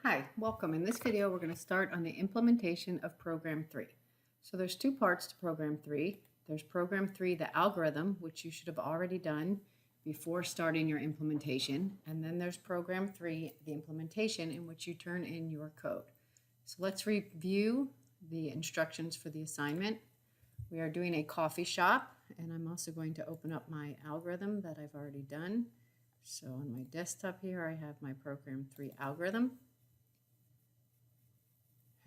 Hi, welcome. In this video, we're going to start on the implementation of Program 3. So there's two parts to Program 3. There's Program 3, the algorithm, which you should have already done before starting your implementation. And then there's Program 3, the implementation, in which you turn in your code. So let's review the instructions for the assignment. We are doing a coffee shop, and I'm also going to open up my algorithm that I've already done. So on my desktop here, I have my Program 3 algorithm.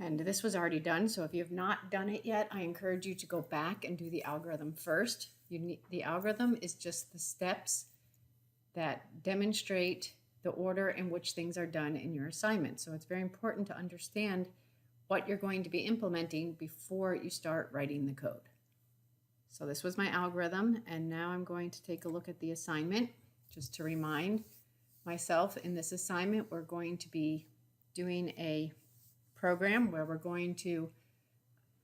And this was already done, so if you have not done it yet, I encourage you to go back and do the algorithm first. The algorithm is just the steps that demonstrate the order in which things are done in your assignment. So it's very important to understand what you're going to be implementing before you start writing the code. So this was my algorithm, and now I'm going to take a look at the assignment. Just to remind myself, in this assignment, we're going to be doing a program where we're going to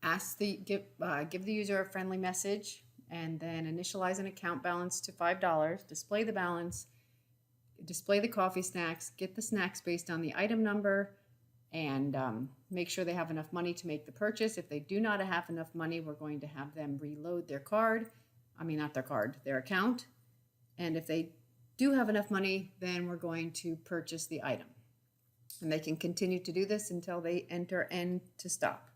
give the user a friendly message and then initialize an account balance to $5, display the balance, display the coffee snacks, get the snacks based on the item number, and make sure they have enough money to make the purchase. If they do not have enough money, we're going to have them reload their their account. And if they do have enough money, then we're going to purchase the item. And they can continue to do this until they enter N to stop,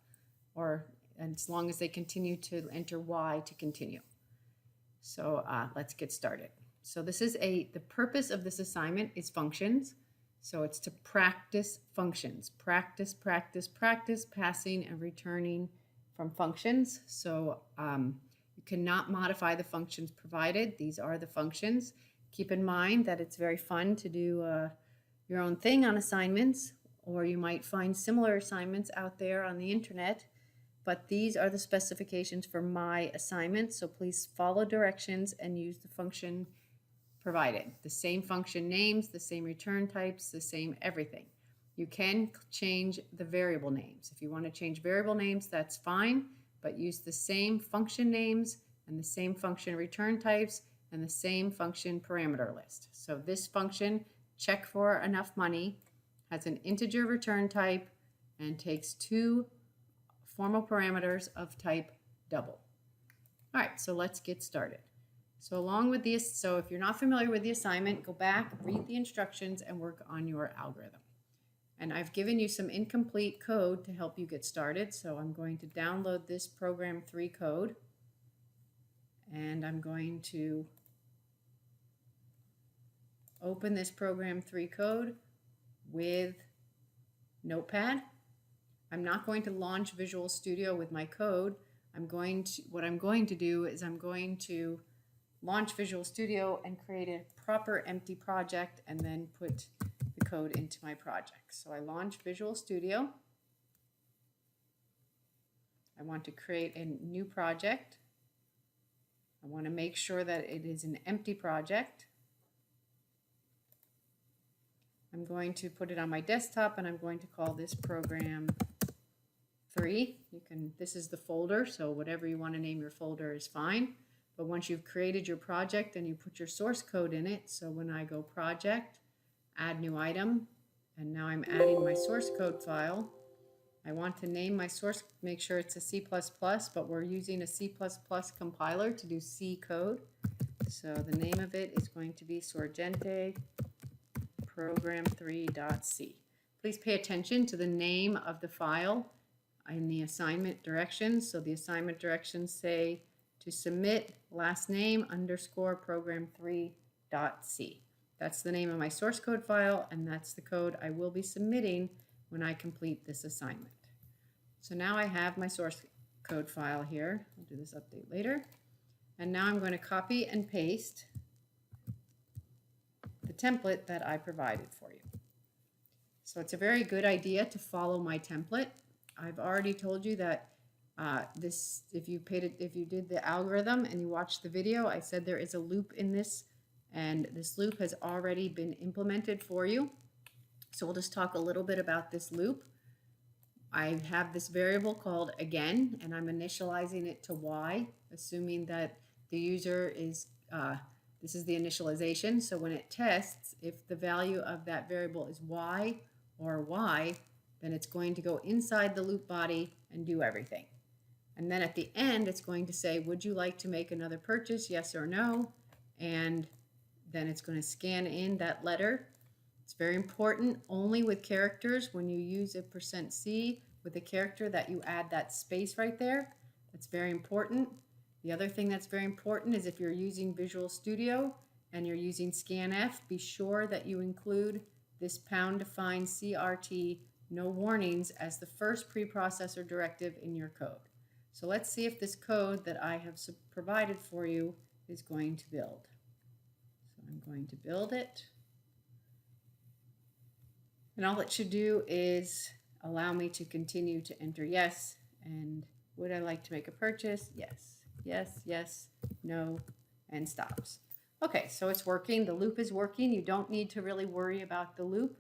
or as long as they continue to enter Y to continue. So let's get started. So the purpose of this assignment is functions. So it's to practice functions. Practice, passing and returning from functions. So you cannot modify the functions provided. These are the functions. Keep in mind that it's very fun to do your own thing on assignments, or you might find similar assignments out there on the internet, but these are the specifications for my assignment, so please follow directions and use the function provided. The same function names, the same return types, the same everything. You can change the variable names. If you want to change variable names, that's fine, but use the same function names and the same function return types and the same function parameter list. So this function, check for enough money, has an integer return type and takes two formal parameters of type double. All right, so let's get started. So if you're not familiar with the assignment, go back, read the instructions, and work on your algorithm. And I've given you some incomplete code to help you get started. So I'm going to download this Program 3 code, and I'm going to open this Program 3 code with Notepad. I'm not going to launch Visual Studio with my code. What I'm going to do is I'm going to launch Visual Studio and create a proper empty project and then put the code into my project. So I launch Visual Studio. I want to create a new project. I want to make sure that it is an empty project. I'm going to put it on my desktop, and I'm going to call this Program 3. This is the folder, so whatever you want to name your folder is fine. But once you've created your project, then you put your source code in it. So when I go Project, Add New Item, and now I'm adding my source code file. I want to name my source, make sure it's a C++, but we're using a C++ compiler to do C code. So the name of it is going to be Sorgente program3.c. Please pay attention to the name of the file in the assignment directions. So the assignment directions say to submit last name underscore program3.c. That's the name of my source code file, and that's the code I will be submitting when I complete this assignment. So now I have my source code file here. I'll do this update later. And now I'm going to copy and paste the template that I provided for you. So it's a very good idea to follow my template. I've already told you that if you did the algorithm and you watched the video, I said there is a loop in this, and this loop has already been implemented for you. So we'll just talk a little bit about this loop. I have this variable called again, and I'm initializing it to Y, assuming that the user is this is the initialization. So when it tests, if the value of that variable is Y or Y, then it's going to go inside the loop body and do everything. And then at the end, it's going to say, would you like to make another purchase? Yes or no. And then it's going to scan in that letter. It's very important only with characters when you use a %C with a character that you add that space right there. That's very important. The other thing that's very important is if you're using Visual Studio and you're using scanf, be sure that you include this #define CRT no warnings as the first preprocessor directive in your code. So let's see if this code that I have provided for you is going to build. So I'm going to build it. And all it should do is allow me to continue to enter yes. And would I like to make a purchase? Yes, yes, yes, no, and stops. Okay, so it's working. The loop is working. You don't need to really worry about the loop.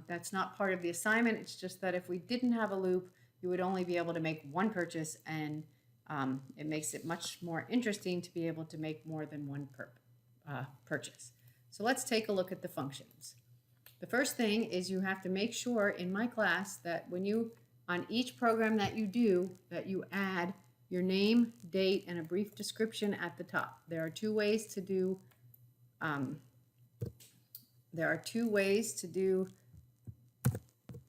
That's not part of the assignment. It's just that if we didn't have a loop, you would only be able to make one purchase, and it makes it much more interesting to be able to make more than one purchase. So let's take a look at the functions. The first thing is you have to make sure in my class that when you, on each program that you do, that you add your name, date, and a brief description at the top. There are two ways to do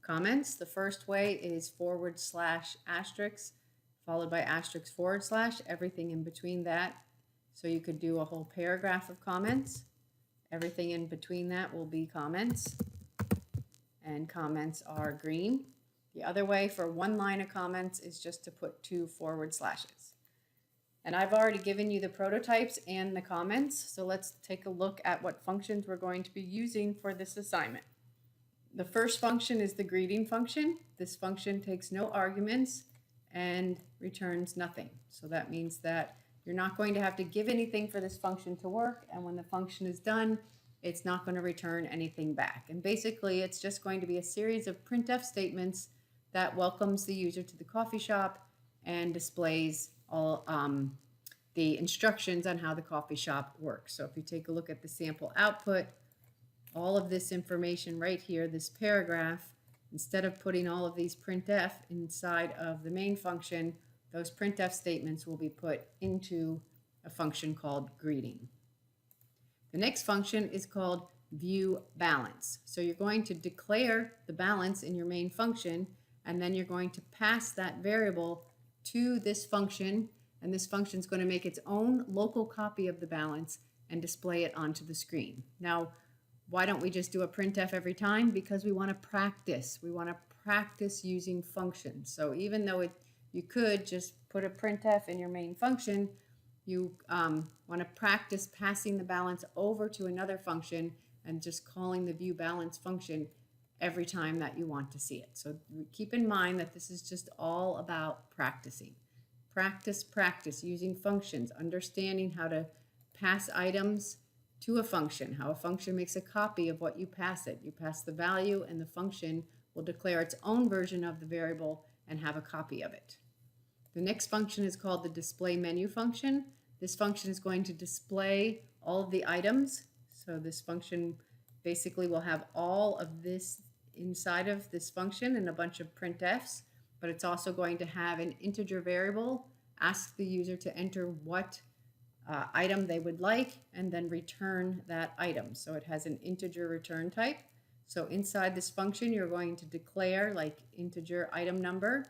comments. The first way is /* followed by */ everything in between that. So you could do a whole paragraph of comments. Everything in between that will be comments, and comments are green. The other way for one line of comments is just to put 2 /. And I've already given you the prototypes and the comments, so let's take a look at what functions we're going to be using for this assignment. The first function is the greeting function. This function takes no arguments and returns nothing. So that means that you're not going to have to give anything for this function to work, and when the function is done, it's not going to return anything back. And basically, it's just going to be a series of printf statements that welcomes the user to the coffee shop and displays all the instructions on how the coffee shop works. So if you take a look at the sample output, all of this information right here, this paragraph, instead of putting all of these printf inside of the main function, those printf statements will be put into a function called greeting. The next function is called view balance. So you're going to declare the balance in your main function, and then you're going to pass that variable to this function, and this function is going to make its own local copy of the balance and display it onto the screen. Now, why don't we just do a printf every time? Because we want to practice. We want to practice using functions. So even though you could just put a printf in your main function, you want to practice passing the balance over to another function and just calling the view balance function every time that you want to see it. So keep in mind that this is just all about practicing. Practice using functions, understanding how to pass items to a function, how a function makes a copy of what you pass it. You pass the value, and the function will declare its own version of the variable and have a copy of it. The next function is called the display menu function. This function is going to display all of the items. So this function basically will have all of this inside of this function and a bunch of printfs, but it's also going to have an integer variable, ask the user to enter what item they would like, and then return that item. So it has an integer return type. So inside this function, you're going to declare like integer item number,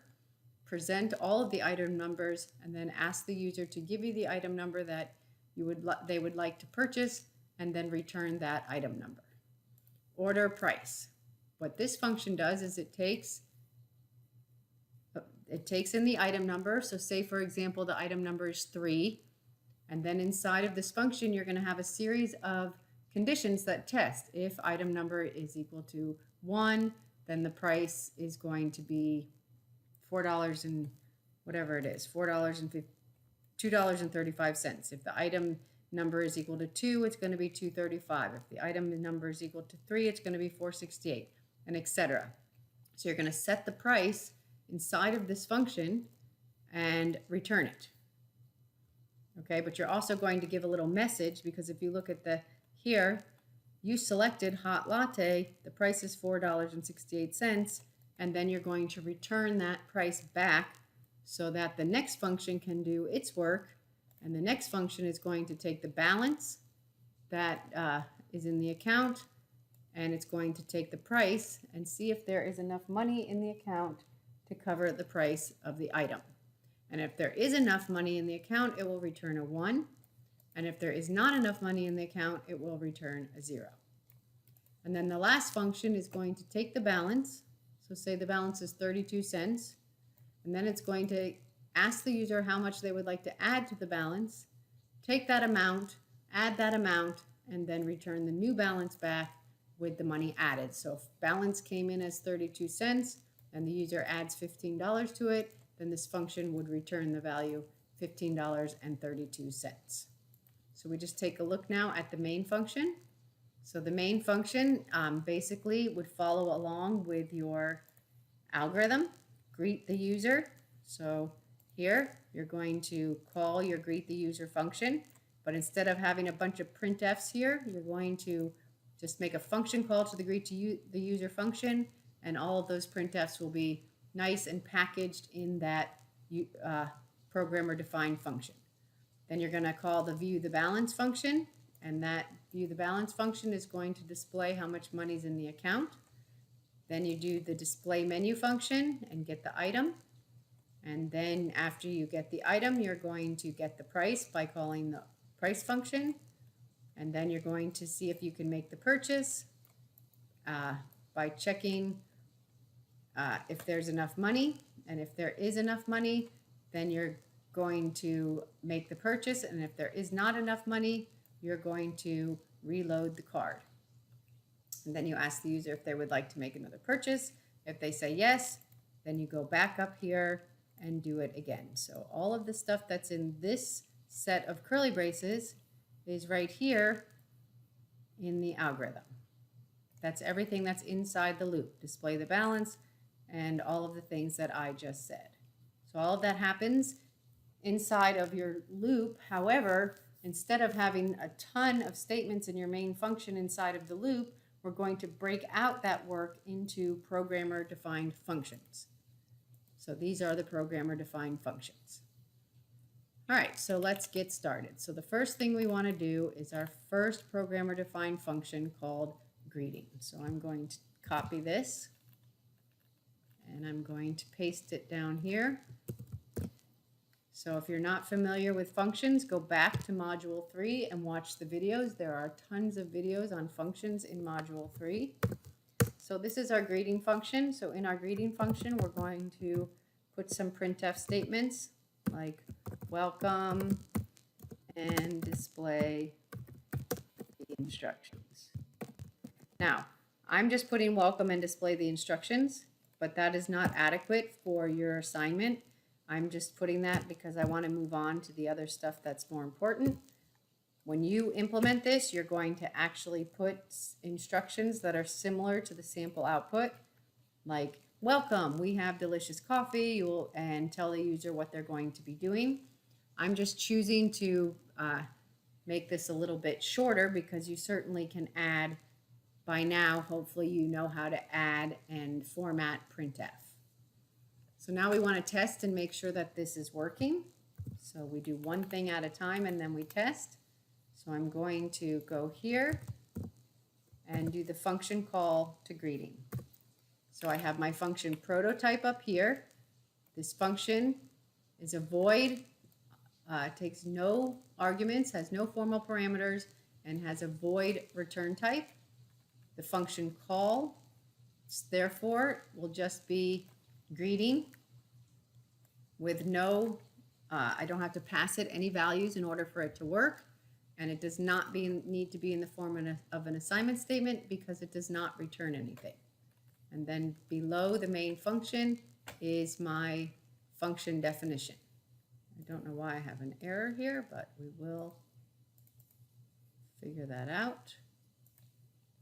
present all of the item numbers, and then ask the user to give you the item number that they would like to purchase, and then return that item number. Order price. What this function does is it takes in the item number. So say, for example, the item number is 3. And then inside of this function, you're going to have a series of conditions that test. If item number is equal to 1, then the price is going to be $4 and whatever it is, $2.35. If the item number is equal to 2, it's going to be $2.35. If the item number is equal to 3, it's going to be $4.68, and etc. So you're going to set the price inside of this function and return it. Okay, but you're also going to give a little message, because if you look at here, you selected hot latte, the price is $4.68, and then you're going to return that price back so that the next function can do its work, and the next function is going to take the balance that is in the account, and it's going to take the price and see if there is enough money in the account to cover the price of the item. And if there is enough money in the account, it will return a 1. And if there is not enough money in the account, it will return a 0. And then the last function is going to take the balance. So say the balance is 32 cents. And then it's going to ask the user how much they would like to add to the balance, take that amount, add that amount, and then return the new balance back with the money added. So if balance came in as 32 cents and the user adds $15 to it, then this function would return the value $15.32. So we just take a look now at the main function. So the main function basically would follow along with your algorithm, greet the user. So here you're going to call your greet the user function, but instead of having a bunch of printfs here, you're going to just make a function call to the greet to the user function, and all of those printfs will be nice and packaged in that programmer defined function. Then you're going to call the view the balance function, and that view the balance function is going to display how much money is in the account. Then you do the display menu function and get the item. And then after you get the item, you're going to get the price by calling the price function. And then you're going to see if you can make the purchase by checking if there's enough money. And if there is enough money, then you're going to make the purchase. And if there is not enough money, you're going to reload the card. And then you ask the user if they would like to make another purchase. If they say yes, then you go back up here and do it again. So all of the stuff that's in this set of curly braces is right here in the algorithm. That's everything that's inside the loop. Display the balance and all of the things that I just said. So all of that happens inside of your loop. However, instead of having a ton of statements in your main function inside of the loop, we're going to break out that work into programmer-defined functions. So these are the programmer-defined functions. All right, so let's get started. So the first thing we want to do is our first programmer-defined function called greeting. So I'm going to copy this, and I'm going to paste it down here. So if you're not familiar with functions, go back to Module 3 and watch the videos. There are tons of videos on functions in Module 3. So this is our greeting function. So in our greeting function, we're going to put some printf statements like welcome and display the instructions. Now, I'm just putting welcome and display the instructions, but that is not adequate for your assignment. I'm just putting that because I want to move on to the other stuff that's more important. When you implement this, you're going to actually put instructions that are similar to the sample output, like welcome, we have delicious coffee, and tell the user what they're going to be doing. I'm just choosing to make this a little bit shorter because you certainly can add, by now, hopefully you know how to add and format printf. So now we want to test and make sure that this is working. So we do one thing at a time and then we test. So I'm going to go here and do the function call to greeting. So I have my function prototype up here. This function is a void, takes no arguments, has no formal parameters, and has a void return type. The function call, therefore, will just be greeting with no, I don't have to pass it any values in order for it to work, and it does not need to be in the form of an assignment statement because it does not return anything. And then below the main function is my function definition. I don't know why I have an error here, but we will figure that out.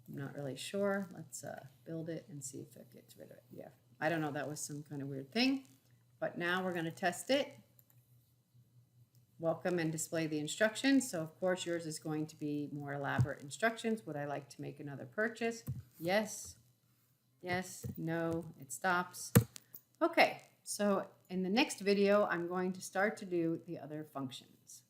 I'm not really sure. Let's build it and see if it gets rid of it. Yeah, I don't know. That was some kind of weird thing. But now we're going to test it. welcome and display the instructions. So of course yours is going to be more elaborate instructions. Would I like to make another purchase? Yes, yes, no, it stops. Okay, so in the next video, I'm going to start to do the other functions.